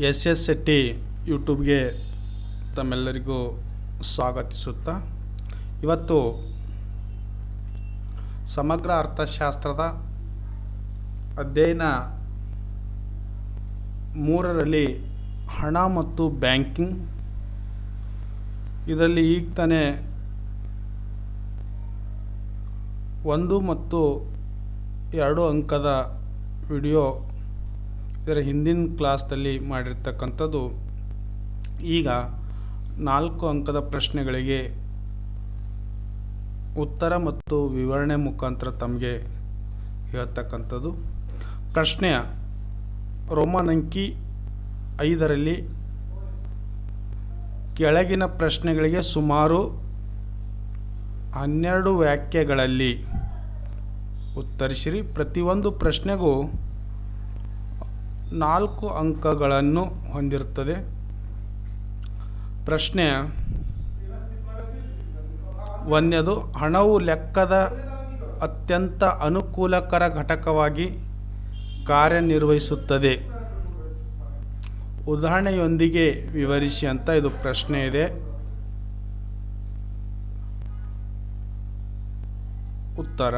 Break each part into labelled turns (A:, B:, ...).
A: S S Shetty ಯೂಟ್ಯೂಬ್ಗೆ ತಮ್ಮೆಲ್ಲರಿಗೂ ಸ್ವಾಗತಿಸುತ್ತಾ ಇವತ್ತು ಸಮಗ್ರ ಅರ್ಥಶಾಸ್ತ್ರದ ಅಧ್ಯಯನ 3ರಲ್ಲಿ ಹಣ ಮತ್ತು ಬ್ಯಾಂಕಿಂಗ್ ಇದರಲ್ಲಿ ಈಗ ತಾನೇ 1 ಮತ್ತು 2 ಅಂಕದ ವಿಡಿಯೋ ಇದರ ಹಿಂದಿನ ಕ್ಲಾಸ್ದಲ್ಲಿ ಮಾಡಿರ್ತಕ್ಕಂಥದ್ದು ಈಗ 4 ಅಂಕದ ಪ್ರಶ್ನೆಗಳಿಗೆ ಉತ್ತರ ಮತ್ತು ವಿವರಣೆ ಮುಖಾಂತರ ತಮಗೆ ಹೇಳ್ತಕ್ಕಂಥದ್ದು. ಪ್ರಶ್ನೆಯ ರೋಮನ್ ಅಂಕಿ 5ರಲ್ಲಿ ಕೆಳಗಿನ ಪ್ರಶ್ನೆಗಳಿಗೆ ಸುಮಾರು 12 ವಾಕ್ಯಗಳಲ್ಲಿ ಉತ್ತರಿಸಿರಿ. ಪ್ರತಿಯೊಂದು ಪ್ರಶ್ನೆಗೂ 4 ಅಂಕಗಳನ್ನು ಹೊಂದಿರುತ್ತದೆ. ಪ್ರಶ್ನೆ 1, ಹಣವು ಲೆಕ್ಕದ ಅತ್ಯಂತ ಅನುಕೂಲಕರ ಘಟಕವಾಗಿ ಕಾರ್ಯನಿರ್ವಹಿಸುತ್ತದೆ. ಉದಾಹರಣೆಯೊಂದಿಗೆ ವಿವರಿಸಿ ಅಂತ ಇದು ಪ್ರಶ್ನೆ ಇದೆ. ಉತ್ತರ: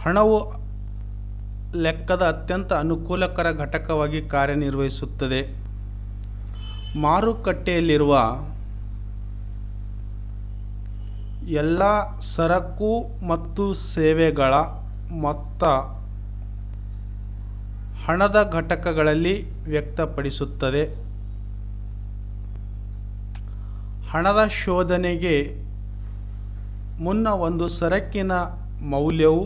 A: ಹಣವು ಲೆಕ್ಕದ ಅತ್ಯಂತ ಅನುಕೂಲಕರ ಘಟಕವಾಗಿ ಕಾರ್ಯನಿರ್ವಹಿಸುತ್ತದೆ. ಮಾರುಕಟ್ಟೆಯಲ್ಲಿರುವ ಎಲ್ಲ ಸರಕು ಮತ್ತು ಸೇವೆಗಳ ಮೊತ್ತ ಹಣದ ಘಟಕಗಳಲ್ಲಿ ವ್ಯಕ್ತಪಡಿಸುತ್ತದೆ. ಹಣದ ಶೋಧನೆಗೆ ಮುನ್ನ ಒಂದು ಸರಕಿನ ಮೌಲ್ಯವು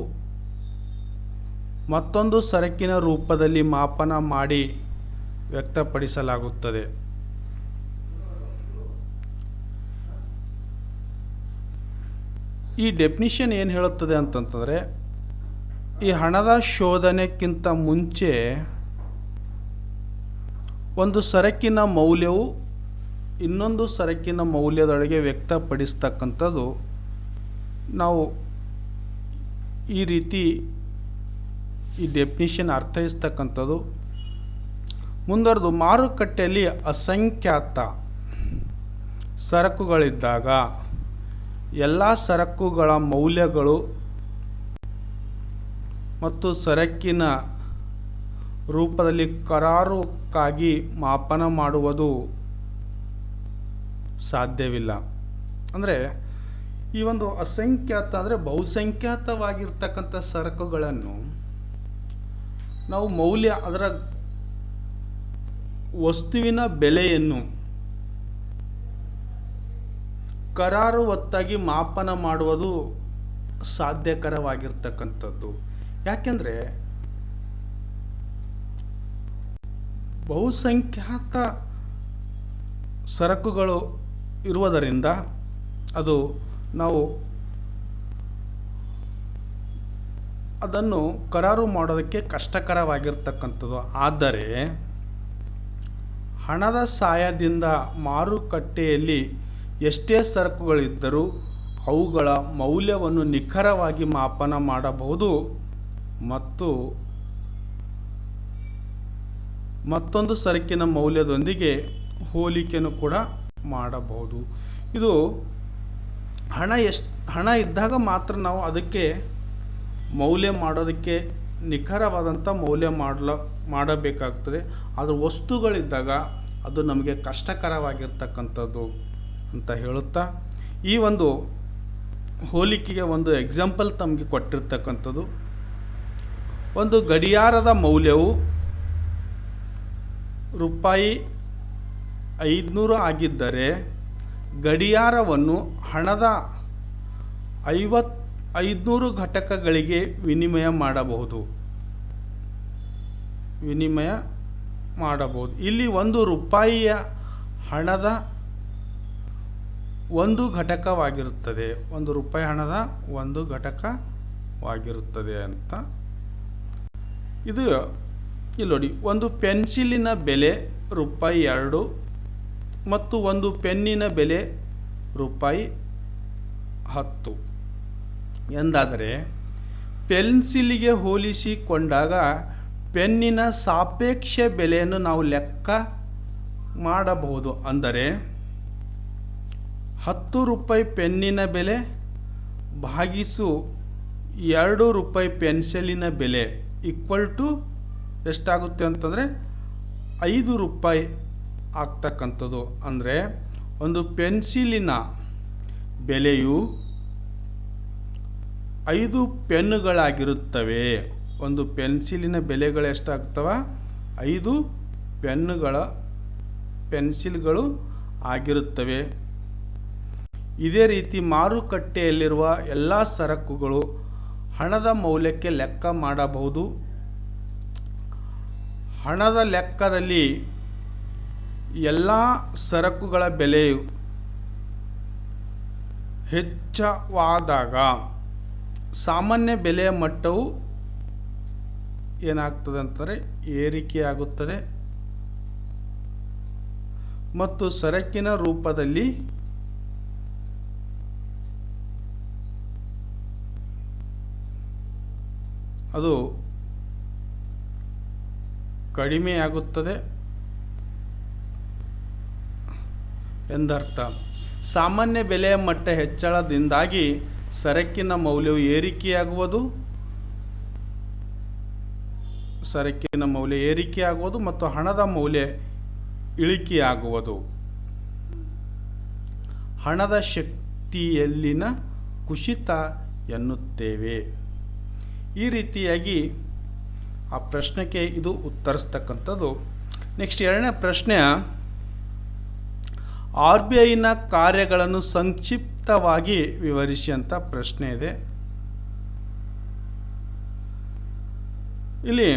A: ಮತ್ತೊಂದು ಸರಕಿನ ರೂಪದಲ್ಲಿ ಮಾಪನ ಮಾಡಿ ವ್ಯಕ್ತಪಡಿಸಲಾಗುತ್ತದೆ. ಈ ಡೆಫಿನಿಷನ್ ಏನು ಹೇಳುತ್ತದೆ ಅಂತಂತಂದರೆ, ಈ ಹಣದ ಶೋಧನೆಗಿಂತ ಮುಂಚೆ ಒಂದು ಸರಕಿನ ಮೌಲ್ಯವು ಇನ್ನೊಂದು ಸರಕಿನ ಮೌಲ್ಯದೊಳಗೆ ವ್ಯಕ್ತಪಡಿಸ್ತಕ್ಕಂಥದ್ದು ನಾವು ಈ ರೀತಿ ಈ ಡೆಫಿನಿಷನ್ ಅರ್ಥೈಸ್ತಕ್ಕಂಥದ್ದು. ಮುಂದುವರೆದು, ಮಾರುಕಟ್ಟೆಯಲ್ಲಿ ಅಸಂಖ್ಯಾತ ಸರಕುಗಳಿದ್ದಾಗ ಎಲ್ಲ ಸರಕುಗಳ ಮೌಲ್ಯಗಳು ಮತ್ತು ಸರಕಿನ ರೂಪದಲ್ಲಿ ಕರಾರುಕ್ಕಾಗಿ ಮಾಪನ ಮಾಡುವುದು ಸಾಧ್ಯವಿಲ್ಲ. ಅಂದರೆ ಈ ಒಂದು ಅಸಂಖ್ಯಾತ ಅಂದರೆ ಬಹುಸಂಖ್ಯಾತವಾಗಿರ್ತಕ್ಕಂಥ ಸರಕುಗಳನ್ನು ನಾವು ಮೌಲ್ಯ, ಅದರ ವಸ್ತುವಿನ ಬೆಲೆಯನ್ನು ಕರಾರುವತ್ತಾಗಿ ಮಾಪನ ಮಾಡುವುದು ಸಾಧ್ಯಕರವಾಗಿರ್ತಕ್ಕಂಥದ್ದು. ಯಾಕೆಂದರೆ ಬಹುಸಂಖ್ಯಾತ ಸರಕುಗಳು ಇರುವುದರಿಂದ ಅದು ನಾವು ಅದನ್ನು ಕರಾರು ಮಾಡೋದಕ್ಕೆ ಕಷ್ಟಕರವಾಗಿರ್ತಕ್ಕಂಥದ್ದು. ಆದರೆ ಹಣದ ಸಹಾಯದಿಂದ ಮಾರುಕಟ್ಟೆಯಲ್ಲಿ ಎಷ್ಟೇ ಸರಕುಗಳಿದ್ದರೂ ಅವುಗಳ ಮೌಲ್ಯವನ್ನು ನಿಖರವಾಗಿ ಮಾಪನ ಮಾಡಬಹುದು ಮತ್ತು ಮತ್ತೊಂದು ಸರಕಿನ ಮೌಲ್ಯದೊಂದಿಗೆ ಹೋಲಿಕೆಯನ್ನು ಕೂಡ ಮಾಡಬಹುದು. ಇದು ಹಣ ಇದ್ದಾಗ ಮಾತ್ರ ನಾವು ಅದಕ್ಕೆ ಮೌಲ್ಯ ಮಾಡೋದಕ್ಕೆ ನಿಖರವಾದಂಥ ಮೌಲ್ಯ ಮಾಡಬೇಕಾಗ್ತದೆ. ಆದರೆ ವಸ್ತುಗಳಿದ್ದಾಗ ಅದು ನಮಗೆ ಕಷ್ಟಕರವಾಗಿರ್ತಕ್ಕಂಥದ್ದು ಅಂತ ಹೇಳುತ್ತಾ, ಈ ಒಂದು ಹೋಲಿಕೆಗೆ ಒಂದು ಎಕ್ಸಾಂಪಲ್ ತಮಗೆ ಕೊಟ್ಟಿರ್ತಕ್ಕಂಥದ್ದು. ಒಂದು ಗಡಿಯಾರದ ಮೌಲ್ಯವು ರೂಪಾಯಿ 500 ಆಗಿದ್ದರೆ ಗಡಿಯಾರವನ್ನು ಹಣದ 500 ಘಟಕಗಳಿಗೆ ವಿನಿಮಯ ಮಾಡಬಹುದು. ಇಲ್ಲಿ 1 ರೂಪಾಯಿಯ ಹಣದ 1 ಘಟಕವಾಗಿರುತ್ತದೆ. 1 ರೂಪಾಯಿ ಹಣದ 1 ಘಟಕವಾಗಿರುತ್ತದೆ ಅಂತ. ಇದು ಇಲ್ಲಿ ನೋಡಿ, ಒಂದು ಪೆನ್ಸಿಲಿನ ಬೆಲೆ ರೂಪಾಯಿ 2 ಮತ್ತು ಒಂದು ಪೆನ್ನಿನ ಬೆಲೆ ರೂಪಾಯಿ 10 ಎಂದಾದರೆ ಪೆನ್ಸಿಲಿಗೆ ಹೋಲಿಸಿಕೊಂಡಾಗ ಪೆನ್ನಿನ ಸಾಪೇಕ್ಷ ಬೆಲೆಯನ್ನು ನಾವು ಲೆಕ್ಕ ಮಾಡಬಹುದು. ಅಂದರೆ 10 ರೂಪಾಯಿ ಪೆನ್ನಿನ ಬೆಲೆ ಭಾಗಿಸು 2 ರೂಪಾಯಿ ಪೆನ್ಸಿಲಿನ ಬೆಲೆ ಈಕ್ವಲ್ ಟು ಎಷ್ಟಾಗುತ್ತೆ ಅಂತಂದರೆ 5 ರೂಪಾಯಿ ಆಗ್ತಕ್ಕಂಥದ್ದು. ಅಂದರೆ ಒಂದು ಪೆನ್ಸಿಲಿನ ಬೆಲೆಯು 5 ಪೆನ್ನುಗಳಾಗಿರುತ್ತವೆ. ಒಂದು ಪೆನ್ಸಿಲಿನ ಬೆಲೆಗಳು ಎಷ್ಟಾಗ್ತವೆ? 5 ಪೆನ್ಸಿಲ್ಗಳು ಆಗಿರುತ್ತವೆ. ಇದೇ ರೀತಿ ಮಾರುಕಟ್ಟೆಯಲ್ಲಿರುವ ಎಲ್ಲ ಸರಕುಗಳು ಹಣದ ಮೌಲ್ಯಕ್ಕೆ ಲೆಕ್ಕ ಮಾಡಬಹುದು. ಹಣದ ಲೆಕ್ಕದಲ್ಲಿ ಎಲ್ಲ ಸರಕುಗಳ ಬೆಲೆಯು ಹೆಚ್ಚಳವಾದಾಗ ಸಾಮಾನ್ಯ ಬೆಲೆಯ ಮಟ್ಟವು ಏನಾಗ್ತದೆ ಅಂತಂದರೆ ಏರಿಕೆಯಾಗುತ್ತದೆ ಮತ್ತು ಸರಕಿನ ರೂಪದಲ್ಲಿ ಅದು ಕಡಿಮೆಯಾಗುತ್ತದೆ ಎಂದರ್ಥ. ಸಾಮಾನ್ಯ ಬೆಲೆಯ ಮಟ್ಟ ಹೆಚ್ಚಳದಿಂದಾಗಿ ಸರಕಿನ ಮೌಲ್ಯವು ಏರಿಕೆಯಾಗುವುದು ಮತ್ತು ಹಣದ ಮೌಲ್ಯ ಇಳಿಕೆಯಾಗುವುದು. ಹಣದ ಶಕ್ತಿಯಲ್ಲಿನ ಕುಸಿತ ಎನ್ನುತ್ತೇವೆ. ಈ ರೀತಿಯಾಗಿ ಆ ಪ್ರಶ್ನೆಗೆ ಇದು ಉತ್ತರಿಸ್ತಕ್ಕಂಥದ್ದು. ನೆಕ್ಸ್ಟ್ ಎರಡನೇ ಪ್ರಶ್ನೆ, RBIನ ಕಾರ್ಯಗಳನ್ನು ಸಂಕ್ಷಿಪ್ತವಾಗಿ ವಿವರಿಸಿ ಅಂತ ಪ್ರಶ್ನೆ ಇದೆ. ಇಲ್ಲಿ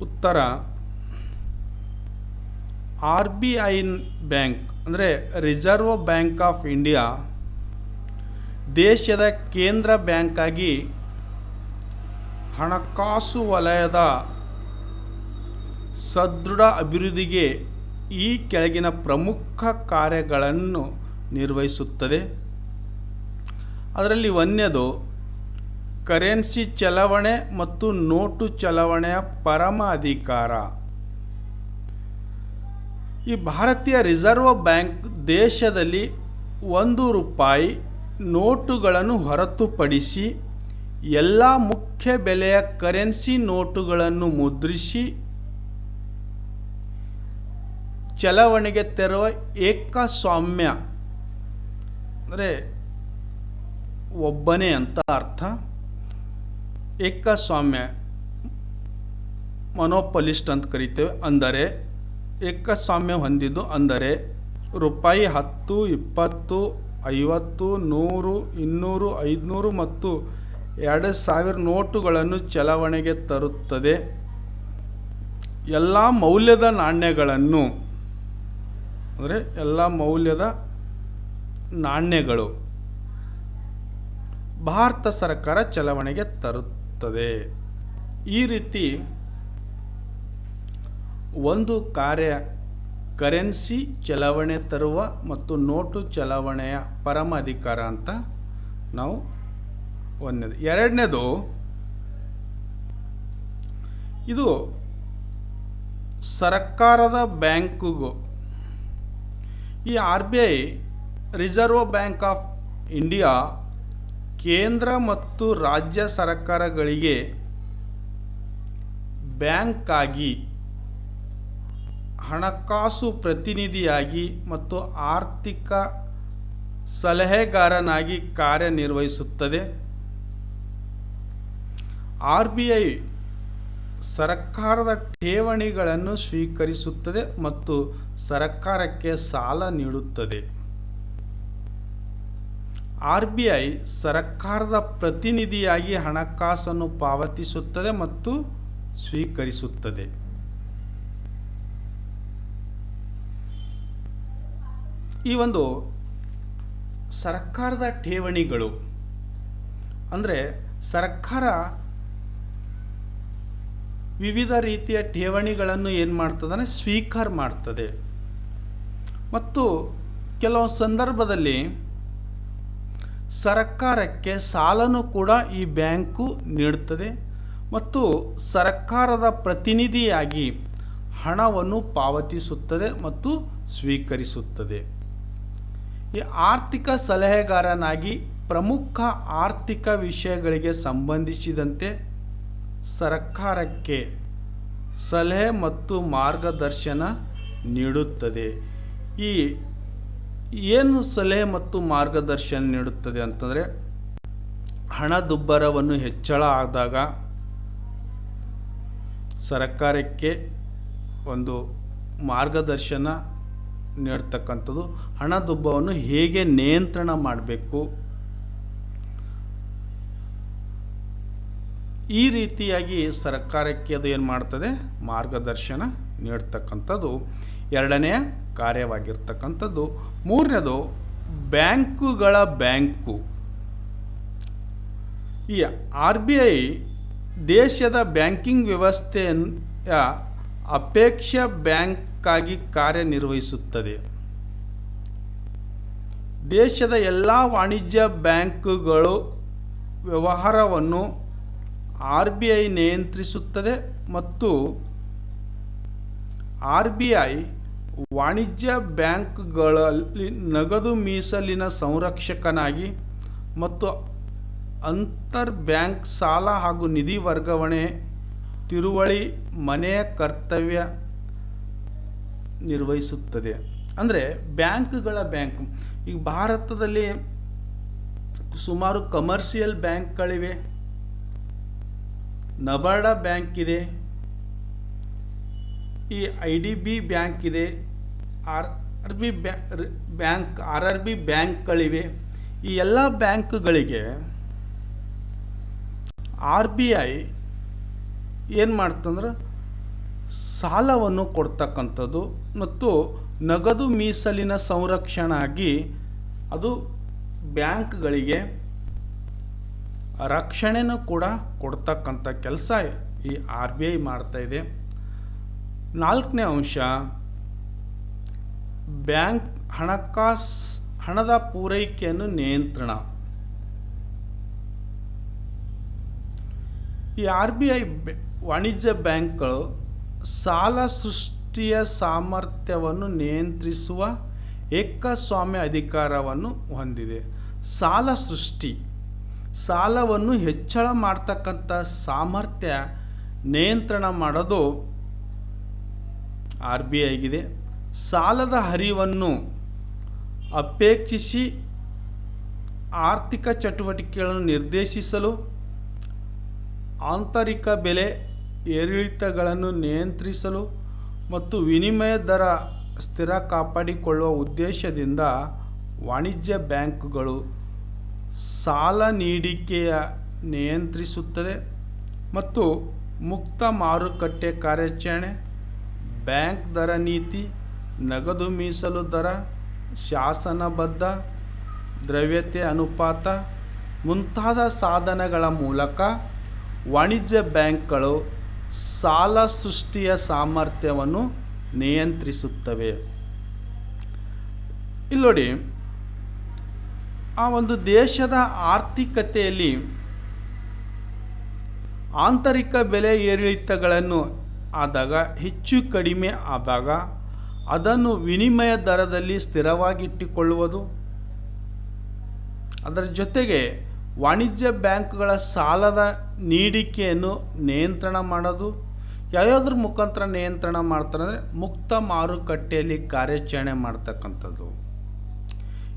A: ಉತ್ತರ RBI ಬ್ಯಾಂಕ್ ಅಂದರೆ ರಿಸರ್ವ್ ಬ್ಯಾಂಕ್ ಆಫ್ ಇಂಡಿಯಾ ದೇಶದ ಕೇಂದ್ರ ಬ್ಯಾಂಕ್ ಆಗಿ ಹಣಕಾಸು ವಲಯದ ಸದೃಢ ಅಭಿವೃದ್ಧಿಗೆ ಈ ಕೆಳಗಿನ ಪ್ರಮುಖ ಕಾರ್ಯಗಳನ್ನು ನಿರ್ವಹಿಸುತ್ತದೆ. ಅದರಲ್ಲಿ ಒಂದನೇದು ಕರೆನ್ಸಿ ಚಲಾವಣೆ ಮತ್ತು ನೋಟು ಚಲಾವಣೆಯ ಪರಮ ಅಧಿಕಾರ. ಈ ಭಾರತೀಯ ರಿಸರ್ವ್ ಬ್ಯಾಂಕ್ ದೇಶದಲ್ಲಿ 1 ರೂಪಾಯಿ ನೋಟುಗಳನ್ನು ಹೊರತುಪಡಿಸಿ ಎಲ್ಲ ಮುಖ್ಯ ಬೆಲೆಯ ಕರೆನ್ಸಿ ನೋಟುಗಳನ್ನು ಮುದ್ರಿಸಿ ಚಲಾವಣೆಗೆ ತೆರವ ಏಕಸ್ವಾಮ್ಯ ಅಂದರೆ ಒಬ್ಬನೇ ಅಂತ ಅರ್ಥ. ಏಕಸ್ವಾಮ್ಯ ಮೊನೋಪಲಿಸ್ಟ್ ಅಂತ ಕರಿತೇವೆ. ಅಂದರೆ ಏಕಸ್ವಾಮ್ಯ ಹೊಂದಿದ್ದು, ಅಂದರೆ ರೂಪಾಯಿ 10, 20, 50, 100, 200, 500 ಮತ್ತು 2000 ನೋಟುಗಳನ್ನು ಚಲಾವಣೆಗೆ ತರುತ್ತದೆ. ಎಲ್ಲ ಮೌಲ್ಯದ ನಾಣ್ಯಗಳನ್ನು ಅಂದರೆ ಎಲ್ಲ ಮೌಲ್ಯದ ನಾಣ್ಯಗಳು ಭಾರತ ಸರ್ಕಾರ ಚಲಾವಣೆಗೆ ತರುತ್ತದೆ. ಈ ರೀತಿ ಒಂದು ಕಾರ್ಯ ಕರೆನ್ಸಿ ಚಲಾವಣೆ ತರುವ ಮತ್ತು ನೋಟು ಚಲಾವಣೆಯ ಪರಮ ಅಧಿಕಾರ ಅಂತ ನಾವು ಒಂದನೇದು. ಎರಡನೇದು, ಇದು ಸರ್ಕಾರದ ಬ್ಯಾಂಕುಗೂ ಈ RBI reserve bank of India ಕೇಂದ್ರ ಮತ್ತು ರಾಜ್ಯ ಸರ್ಕಾರಗಳಿಗೆ ಬ್ಯಾಂಕ್ ಆಗಿ ಹಣಕಾಸು ಪ್ರತಿನಿಧಿಯಾಗಿ ಮತ್ತು ಆರ್ಥಿಕ ಸಲಹೆಗಾರನಾಗಿ ಕಾರ್ಯನಿರ್ವಹಿಸುತ್ತದೆ. RBI ಸರ್ಕಾರದ ಠೇವಣಿಗಳನ್ನು ಸ್ವೀಕರಿಸುತ್ತದೆ ಮತ್ತು ಸರ್ಕಾರಕ್ಕೆ ಸಾಲ ನೀಡುತ್ತದೆ. RBI ಸರ್ಕಾರದ ಪ್ರತಿನಿಧಿಯಾಗಿ ಹಣಕಾಸನ್ನು ಪಾವತಿಸುತ್ತದೆ ಮತ್ತು ಸ್ವೀಕರಿಸುತ್ತದೆ. ಈ ಒಂದು ಸರ್ಕಾರದ ಠೇವಣಿಗಳು ಅಂದರೆ ಸರ್ಕಾರ ವಿವಿಧ ರೀತಿಯ ಠೇವಣಿಗಳನ್ನು ಏನು ಮಾಡ್ತದೆ, ಸ್ವೀಕಾರ ಮಾಡ್ತದೆ. ಮತ್ತು ಕೆಲವು ಸಂದರ್ಭದಲ್ಲಿ ಸರ್ಕಾರಕ್ಕೆ ಸಾಲನೂ ಕೂಡ ಈ ಬ್ಯಾಂಕು ನೀಡುತ್ತದೆ ಮತ್ತು ಸರ್ಕಾರದ ಪ್ರತಿನಿಧಿಯಾಗಿ ಹಣವನ್ನು ಪಾವತಿಸುತ್ತದೆ ಮತ್ತು ಸ್ವೀಕರಿಸುತ್ತದೆ. ಈ ಆರ್ಥಿಕ ಸಲಹೆಗಾರನಾಗಿ ಪ್ರಮುಖ ಆರ್ಥಿಕ ವಿಷಯಗಳಿಗೆ ಸಂಬಂಧಿಸಿದಂತೆ ಸರ್ಕಾರಕ್ಕೆ ಸಲಹೆ ಮತ್ತು ಮಾರ್ಗದರ್ಶನ ನೀಡುತ್ತದೆ. ಈ ಏನು ಸಲಹೆ ಮತ್ತು ಮಾರ್ಗದರ್ಶನ ನೀಡುತ್ತದೆ ಅಂತಂದರೆ, ಹಣದುಬ್ಬರವನ್ನು ಹೆಚ್ಚಳ ಆದಾಗ ಸರ್ಕಾರಕ್ಕೆ ಒಂದು ಮಾರ್ಗದರ್ಶನ ನೀಡ್ತಕ್ಕಂಥದ್ದು, ಹಣದುಬ್ಬರವನ್ನು ಹೇಗೆ ನಿಯಂತ್ರಣ ಮಾಡಬೇಕು, ಈ ರೀತಿಯಾಗಿ ಸರ್ಕಾರಕ್ಕೆ ಅದು ಏನು ಮಾಡ್ತದೆ, ಮಾರ್ಗದರ್ಶನ ನೀಡ್ತಕ್ಕಂಥದ್ದು ಎರಡನೆಯ ಕಾರ್ಯವಾಗಿರ್ತಕ್ಕಂಥದ್ದು. ಮೂರನೇದು ಬ್ಯಾಂಕುಗಳ ಬ್ಯಾಂಕು. ಈ RBI ದೇಶದ ಬ್ಯಾಂಕಿಂಗ್ ವ್ಯವಸ್ಥೆಯ ಅಪೇಕ್ಷ ಬ್ಯಾಂಕ್ ಆಗಿ ಕಾರ್ಯನಿರ್ವಹಿಸುತ್ತದೆ. ದೇಶದ ಎಲ್ಲ ವಾಣಿಜ್ಯ ಬ್ಯಾಂಕುಗಳು ವ್ಯವಹಾರವನ್ನು RBI ನಿಯಂತ್ರಿಸುತ್ತದೆ ಮತ್ತು RBI ವಾಣಿಜ್ಯ ಬ್ಯಾಂಕ್ಗಳಲ್ಲಿ ನಗದು ಮೀಸಲಿನ ಸಂರಕ್ಷಕನಾಗಿ ಮತ್ತು ಅಂತರ್ ಬ್ಯಾಂಕ್ ಸಾಲ ಹಾಗೂ ನಿಧಿ ವರ್ಗಾವಣೆ, ತಿರುವಳಿ, ಮನೆಯ ಕರ್ತವ್ಯ ನಿರ್ವಹಿಸುತ್ತದೆ. ಅಂದರೆ ಬ್ಯಾಂಕ್ಗಳ ಬ್ಯಾಂಕ್. ಈಗ ಭಾರತದಲ್ಲಿ ಸುಮಾರು ಕಮರ್ಷಿಯಲ್ ಬ್ಯಾಂಕ್ಗಳಿವೆ. ನಬಾರ್ಡ ಬ್ಯಾಂಕ್ ಇದೆ, ಈ IDB ಬ್ಯಾಂಕ್ ಇದೆ, RRB ಬ್ಯಾಂಕ್ಗಳಿವೆ. ಈ ಎಲ್ಲ ಬ್ಯಾಂಕ್ಗಳಿಗೆ RBI ಏನು ಮಾಡ್ತಂದ್ರೆ ಸಾಲವನ್ನು ಕೊಡ್ತಕ್ಕಂಥದ್ದು ಮತ್ತು ನಗದು ಮೀಸಲಿನ ಸಂರಕ್ಷಣೆಯಾಗಿ ಅದು ಬ್ಯಾಂಕ್ಗಳಿಗೆ ರಕ್ಷಣೆನೂ ಕೂಡ ಕೊಡ್ತಕ್ಕಂಥ ಕೆಲಸ ಈ RBI ಮಾಡ್ತಾಯಿದೆ. ನಾಲ್ಕನೇ ಅಂಶ, ಬ್ಯಾಂಕ್ ಹಣದ ಪೂರೈಕೆಯನ್ನು ನಿಯಂತ್ರಣ. ಈ RBI ವಾಣಿಜ್ಯ ಬ್ಯಾಂಕ್ಗಳು ಸಾಲ ಸೃಷ್ಟಿಯ ಸಾಮರ್ಥ್ಯವನ್ನು ನಿಯಂತ್ರಿಸುವ ಏಕಸ್ವಾಮ್ಯ ಅಧಿಕಾರವನ್ನು ಹೊಂದಿದೆ. ಸಾಲ ಸೃಷ್ಟಿ, ಸಾಲವನ್ನು ಹೆಚ್ಚಳ ಮಾಡ್ತಕ್ಕಂಥ ಸಾಮರ್ಥ್ಯ ನಿಯಂತ್ರಣ ಮಾಡೋದು RBI ಆಗಿದೆ. ಸಾಲದ ಹರಿವನ್ನು ಅಪೇಕ್ಷಿಸಿ ಆರ್ಥಿಕ ಚಟುವಟಿಕೆಗಳನ್ನು ನಿರ್ದೇಶಿಸಲು, ಆಂತರಿಕ ಬೆಲೆ ಏರಿಳಿತಗಳನ್ನು ನಿಯಂತ್ರಿಸಲು ಮತ್ತು ವಿನಿಮಯ ದರ ಸ್ಥಿರ ಕಾಪಾಡಿಕೊಳ್ಳುವ ಉದ್ದೇಶದಿಂದ ವಾಣಿಜ್ಯ ಬ್ಯಾಂಕುಗಳು ಸಾಲ ನೀಡಿಕೆಯ ನಿಯಂತ್ರಿಸುತ್ತದೆ ಮತ್ತು ಮುಕ್ತ ಮಾರುಕಟ್ಟೆ ಕಾರ್ಯಾಚರಣೆ, ಬ್ಯಾಂಕ್ ದರ ನೀತಿ, ನಗದು ಮೀಸಲು ದರ, ಶಾಸನಬದ್ಧ ದ್ರವ್ಯತೆ ಅನುಪಾತ ಮುಂತಾದ ಸಾಧನಗಳ ಮೂಲಕ ವಾಣಿಜ್ಯ ಬ್ಯಾಂಕ್ಗಳು ಸಾಲ ಸೃಷ್ಟಿಯ ಸಾಮರ್ಥ್ಯವನ್ನು ನಿಯಂತ್ರಿಸುತ್ತವೆ. ಇಲ್ಲಿ ನೋಡಿ, ಆ ಒಂದು ದೇಶದ ಆರ್ಥಿಕತೆಯಲ್ಲಿ ಆಂತರಿಕ ಬೆಲೆ ಏರಿಳಿತಗಳನ್ನು ಆದಾಗ, ಹೆಚ್ಚು ಕಡಿಮೆ ಆದಾಗ ಅದನ್ನು ವಿನಿಮಯ ದರದಲ್ಲಿ ಸ್ಥಿರವಾಗಿಟ್ಟುಕೊಳ್ಳುವುದು, ಅದರ ಜೊತೆಗೆ ವಾಣಿಜ್ಯ ಬ್ಯಾಂಕ್ಗಳ ಸಾಲದ ನೀಡಿಕೆಯನ್ನು ನಿಯಂತ್ರಣ ಮಾಡೋದು. ಯಾವ್ಯಾವ್ದ್ರ ಮುಖಾಂತರ ನಿಯಂತ್ರಣ ಮಾಡ್ತಾರೆ ಅಂದರೆ ಮುಕ್ತ ಮಾರುಕಟ್ಟೆಯಲ್ಲಿ ಕಾರ್ಯಾಚರಣೆ ಮಾಡ್ತಕ್ಕಂಥದ್ದು.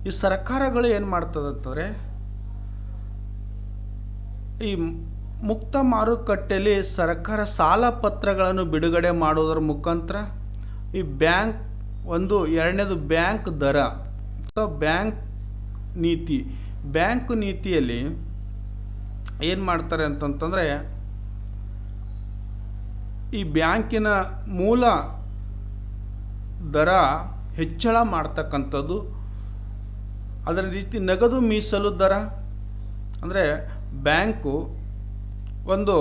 A: ಈ ಸರ್ಕಾರಗಳು ಏನು ಮಾಡ್ತದೆ ಅಂತಂದರೆ, ಈ ಮುಕ್ತ ಮಾರುಕಟ್ಟೆಯಲ್ಲಿ ಸರ್ಕಾರ ಸಾಲ ಪತ್ರಗಳನ್ನು ಬಿಡುಗಡೆ ಮಾಡೋದ್ರ ಮುಖಾಂತರ ಈ ಬ್ಯಾಂಕ್ ಒಂದು, ಎರಡನೇದು ಬ್ಯಾಂಕ್ ದರ ಅಥವಾ ಬ್ಯಾಂಕ್ ನೀತಿ. ಬ್ಯಾಂಕ್ ನೀತಿಯಲ್ಲಿ ಏನು ಮಾಡ್ತಾರೆ ಅಂತಂತಂದರೆ, ಈ ಬ್ಯಾಂಕಿನ ಮೂಲ ದರ ಹೆಚ್ಚಳ ಮಾಡ್ತಕ್ಕಂಥದ್ದು. ಅದರ ರೀತಿ ನಗದು ಮೀಸಲು ದರ ಅಂದರೆ ಬ್ಯಾಂಕು ಒಂದು